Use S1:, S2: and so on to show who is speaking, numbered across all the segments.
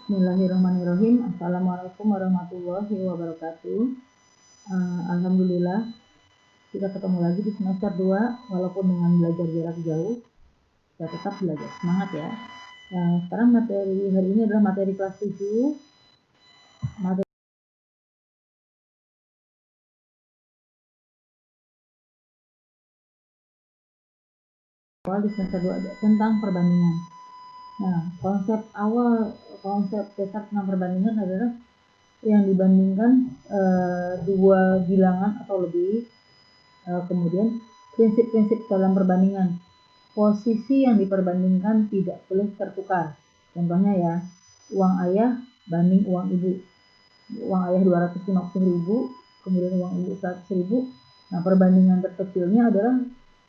S1: Bismillahirrahmanirrahim. Assalamualaikum warahmatullahi wabarakatuh. Alhamdulillah kita ketemu lagi di semester 2 walaupun dengan belajar jarak jauh, kita tetap belajar, semangat ya. Sekarang materi hari ini adalah materi kelas 7, materi awal di semester 2 tentang perbandingan. Nah, konsep dasar tentang perbandingan adalah yang dibandingkan dua bilangan atau lebih. Kemudian prinsip-prinsip dalam perbandingan. Posisi yang diperbandingkan tidak boleh tertukar. Contohnya ya, uang ayah banding uang ibu. Uang ayah 250.000, kemudian uang ibu 100.000. Nah, perbandingan terkecilnya adalah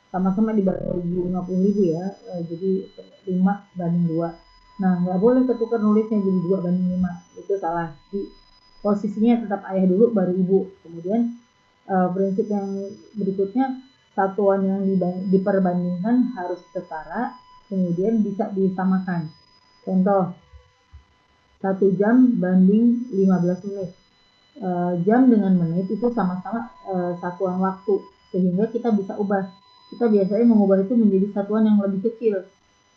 S1: sama-sama dibagi 50.000 ya. Jadi 5 banding 2. Nah, nggak boleh ketukar nulisnya jadi 2 banding 5. Itu salah. Jadi posisinya tetap ayah dulu baru ibu. Kemudian prinsip yang berikutnya, satuan yang diperbandingkan harus setara, kemudian bisa disamakan. Contoh, 1 jam banding 15 menit. Jam dengan menit itu sama-sama satuan waktu, sehingga kita bisa ubah. Kita biasanya mengubah itu menjadi satuan yang lebih kecil.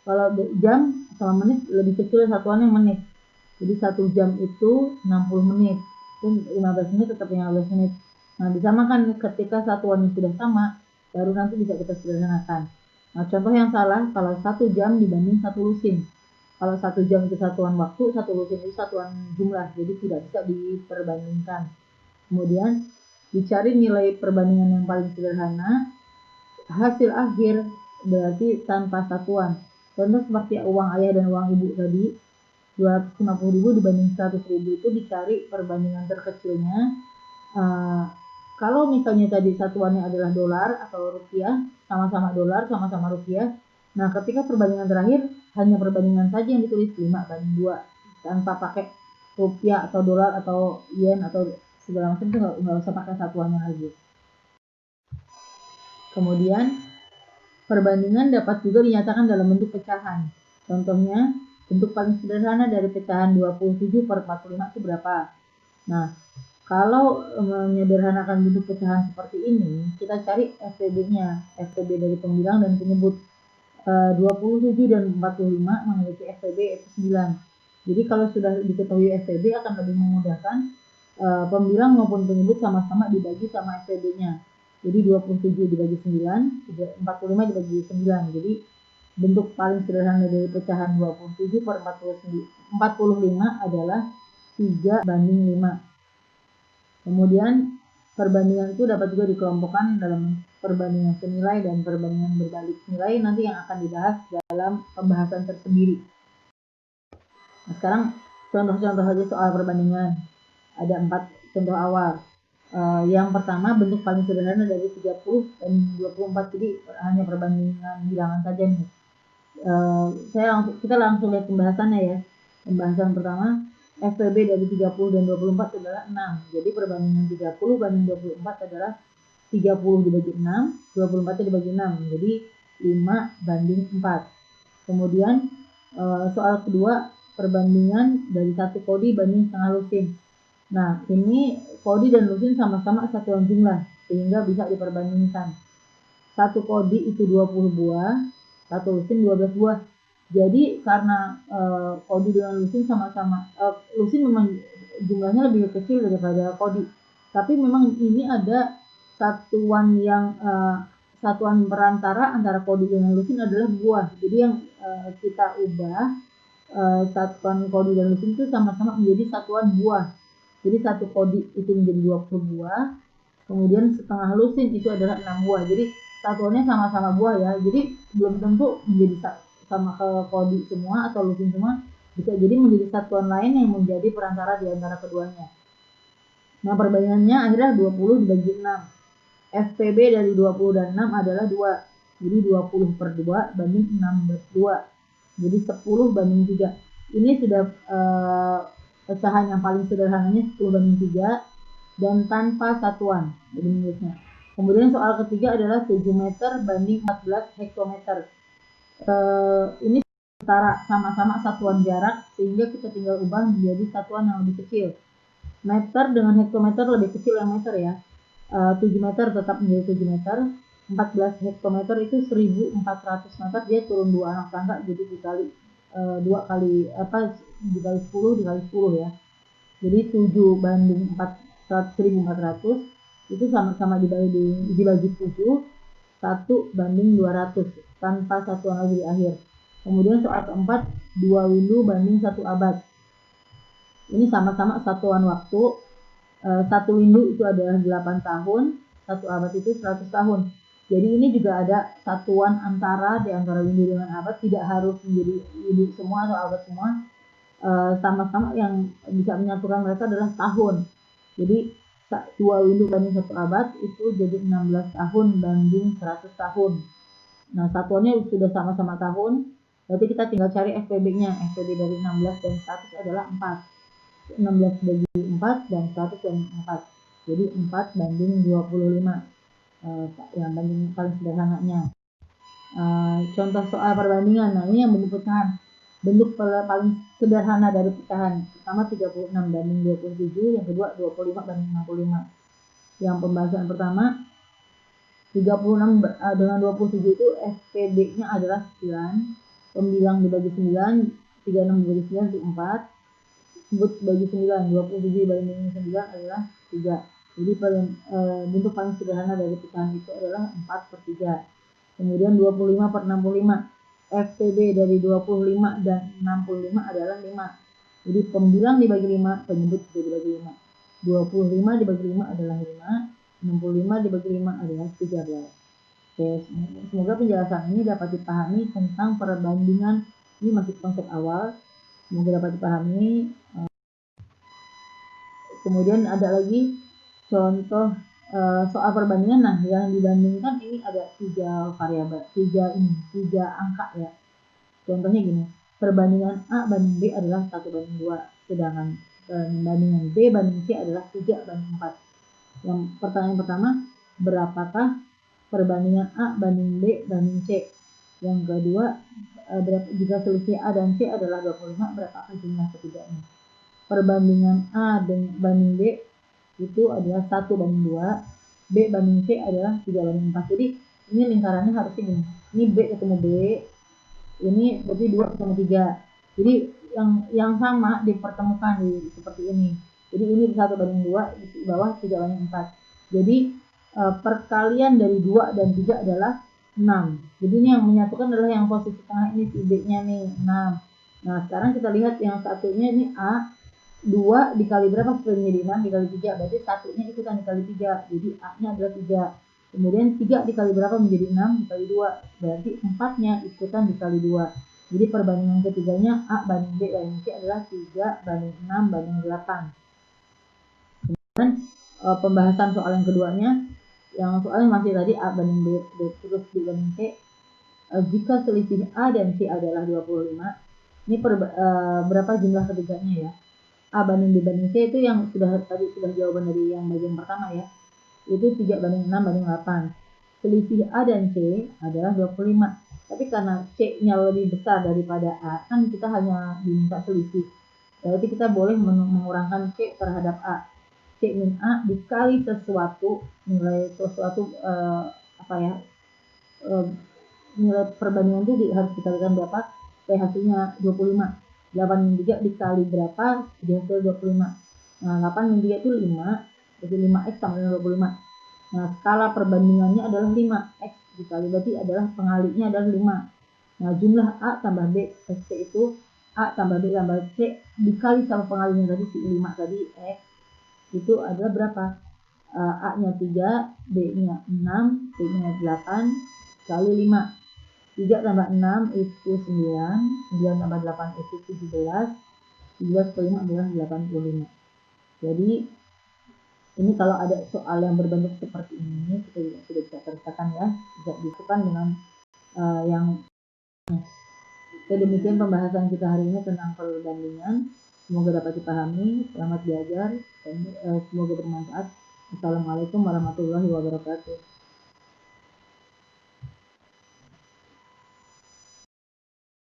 S1: Kalau jam sama menit lebih kecil satuannya menit. Jadi 1 jam itu 60 menit. Dan 15 menit tetap 15 menit. Nah, disamakan ketika satuannya sudah sama, baru nanti bisa kita sederhanakan. Nah, contoh yang salah, kalau 1 jam dibanding 1 lusin. Kalau 1 jam itu satuan waktu, 1 lusin itu satuan jumlah, jadi tidak bisa diperbandingkan. Kemudian, dicari nilai perbandingan yang paling sederhana, hasil akhir berarti tanpa satuan. Contoh seperti uang ayah dan uang ibu tadi, 250.000 dibanding 100.000 itu dicari perbandingan terkecilnya. Kalau misalnya tadi satuannya adalah dolar atau rupiah, sama-sama dolar, sama-sama rupiah. Nah, ketika perbandingan terakhir, hanya perbandingan saja yang ditulis 5 banding 2. Tanpa pakai rupiah atau dolar atau yen atau segala macam, itu nggak usah pakai satuannya lagi. Kemudian, perbandingan dapat juga dinyatakan dalam bentuk pecahan. Contohnya, bentuk paling sederhana dari pecahan 27 per 45 itu berapa? Nah, kalau menyederhanakan bentuk pecahan seperti ini, kita cari FPB-nya, FPB dari pembilang dan penyebut. 27 dan 45 memiliki FPB yaitu 9. Jadi kalau sudah diketahui FPB akan lebih memudahkan pembilang maupun penyebut sama-sama dibagi sama FPB-nya. Jadi 27 dibagi 9, 45 dibagi 9. Jadi bentuk paling sederhana dari pecahan 27 per 45 adalah 3 banding 5. Kemudian perbandingan itu dapat juga dikelompokkan dalam perbandingan senilai dan perbandingan berbalik nilai, nanti yang akan dibahas dalam pembahasan tersendiri. Nah, sekarang contoh-contoh saja soal perbandingan. Ada 4 contoh awal. Yang pertama, bentuk paling sederhana dari 30 dan 24, jadi hanya perbandingan bilangan saja nih. Kita langsung lihat pembahasannya ya. Pembahasan pertama, FPB dari 30 dan 24 adalah 6. Jadi perbandingan 30 banding 24 adalah 30 dibagi 6, 24 dibagi 6. Jadi 5 banding 4. Kemudian soal kedua, perbandingan dari 1 kodi banding setengah lusin. Nah, ini kodi dan lusin sama-sama satuan jumlah, sehingga bisa diperbandingkan. 1 kodi itu 20 buah, 1 lusin 12 buah. Jadi karena kodi dengan lusin sama-sama, lusin memang jumlahnya lebih kecil daripada kodi. Tapi memang ini ada satuan yang satuan perantara antara kodi dengan lusin adalah buah. Jadi yang kita ubah satuan kodi dan lusin itu sama-sama menjadi satuan buah. Jadi 1 kodi itu menjadi 20 buah, kemudian setengah lusin itu adalah 6 buah. Jadi satuannya sama-sama buah ya. Jadi belum tentu menjadi sama ke kodi semua atau lusin semua, bisa jadi menjadi satuan lain yang menjadi perantara di antara keduanya. Nah, perbandingannya akhirnya 20 dibagi 6. FPB dari 20 dan 6 adalah 2. Jadi 20 per 2 banding 6 per 2. Jadi 10 banding 3. Ini sudah pecahan yang paling sederhananya 10 banding 3 dan tanpa satuan. Jadi menurutnya. Kemudian soal ketiga adalah 7 meter banding 14 hektometer. Ini setara, sama-sama satuan jarak, sehingga kita tinggal ubah menjadi satuan yang lebih kecil. Meter dengan hektometer lebih kecil yang meter ya. 7 meter tetap menjadi 7 meter. 14 hektometer itu 1400 meter, dia turun 2 anak tangga, jadi dikali 2 kali dikali 10 dikali 10 ya. Jadi 7 banding 1400 itu sama-sama dibagi 7, 1 banding 200 tanpa satuan lagi di akhir. Kemudian soal keempat, 2 windu banding 1 abad. Ini sama-sama satuan waktu. 1 windu itu adalah 8 tahun, 1 abad itu 100 tahun. Jadi ini juga ada satuan antara di antara windu dengan abad, tidak harus menjadi windu semua atau abad semua. Sama-sama yang bisa menyatukan mereka adalah tahun. Jadi 2 windu banding 1 abad itu jadi 16 tahun banding 100 tahun. Nah, satuannya sudah sama-sama tahun, berarti kita tinggal cari FPB-nya. FPB dari 16 dan 100 adalah 4. 16 bagi 4 dan 100 banding 4. Jadi 4 banding 25. Yang banding paling sederhananya. Contoh soal perbandingan. Nah, ini yang bentuk pecahan. Bentuk paling sederhana dari pecahan. Pertama 36 banding 27, yang kedua 25 banding 65. Yang pembahasan pertama 36 dengan 27 itu FPB-nya adalah 9. Pembilang dibagi 9, 36 dibagi 9 itu 4. Sebut bagi 9, 27 banding 9 adalah 3. Jadi bentuk paling sederhana dari pecahan itu adalah 4/3. Kemudian 25 per 65. FPB dari 25 dan 65 adalah 5. Jadi pembilang dibagi 5, penyebut juga dibagi 5. 25 dibagi 5 adalah 5. 65 dibagi 5 adalah 13. Oke, semoga penjelasan ini dapat dipahami tentang perbandingan. Ini masih konsep awal. Semoga dapat dipahami. Kemudian ada lagi contoh soal perbandingan. Nah, yang dibandingkan ini ada 3 variabel, 3 angka ya. Contohnya gini, perbandingan A banding B adalah 1 banding 2, sedangkan perbandingan B banding C adalah 3 banding 4. Yang pertanyaan pertama, berapakah perbandingan A banding B banding C? Yang kedua, jika selisih A dan C adalah 25, berapakah jumlah ketiganya? Perbandingan A banding B itu adalah 1 banding 2, B banding C adalah 3 banding 4. Jadi ini lingkarannya harusnya gini, ini B ketemu B, ini berarti 2 ketemu 3. Jadi yang sama dipertemukan seperti ini. Jadi ini 1 banding 2, di bawah 3 banding 4. Jadi perkalian dari 2 dan 3 adalah 6. Jadi ini yang menyatukan adalah yang posisi tengah ini, si B-nya nih, 6. Nah, sekarang kita lihat yang satunya ini A, 2 dikali berapa supaya menjadi 6 dikali 3, berarti satunya ikutan dikali 3, jadi A-nya adalah 3. Kemudian 3 dikali berapa menjadi 6 dikali 2, berarti 4-nya ikutan dikali 2. Jadi perbandingan ketiganya A banding B banding C adalah 3 banding 6 banding 8. Kemudian pembahasan soal yang keduanya, yang soalnya masih tadi A banding B terus B banding C. Jika selisih A dan C adalah 25, ini berapa jumlah ketiganya ya? A banding B banding C itu yang sudah jawaban dari yang bagian pertama ya. Itu 3 banding 6 banding 8. Selisih A dan C adalah 25. Tapi karena C-nya lebih besar daripada A, kan kita hanya diminta selisih. Berarti kita boleh mengurangkan C terhadap A. C min A dikali sesuatu, nilai sesuatu nilai perbandingan itu harus dikalikan berapa? Kayak hasilnya 25. 8 min 3 dikali berapa? Jadi hasil 25. Nah, 8 min 3 itu 5. Jadi 5x sama dengan 25. Nah, skala perbandingannya adalah 5x dikali, berarti adalah pengalinya adalah 5. Nah, jumlah A tambah B plus C itu A tambah B tambah C dikali sama pengalinya tadi, si 5 tadi, X. Itu adalah berapa? A-nya 3, B-nya 6, C-nya 8, kali 5. 3 tambah 6 itu 9, 9 tambah 8 itu 17, 17 per 5 adalah 85. Jadi ini kalau ada soal yang berbentuk seperti ini, kita juga sudah bisa kerjakan ya, bisa dilakukan dengan yang demikian pembahasan kita hari ini tentang perbandingan. Semoga dapat dipahami, selamat belajar, dan semoga bermanfaat. Assalamualaikum warahmatullahi wabarakatuh.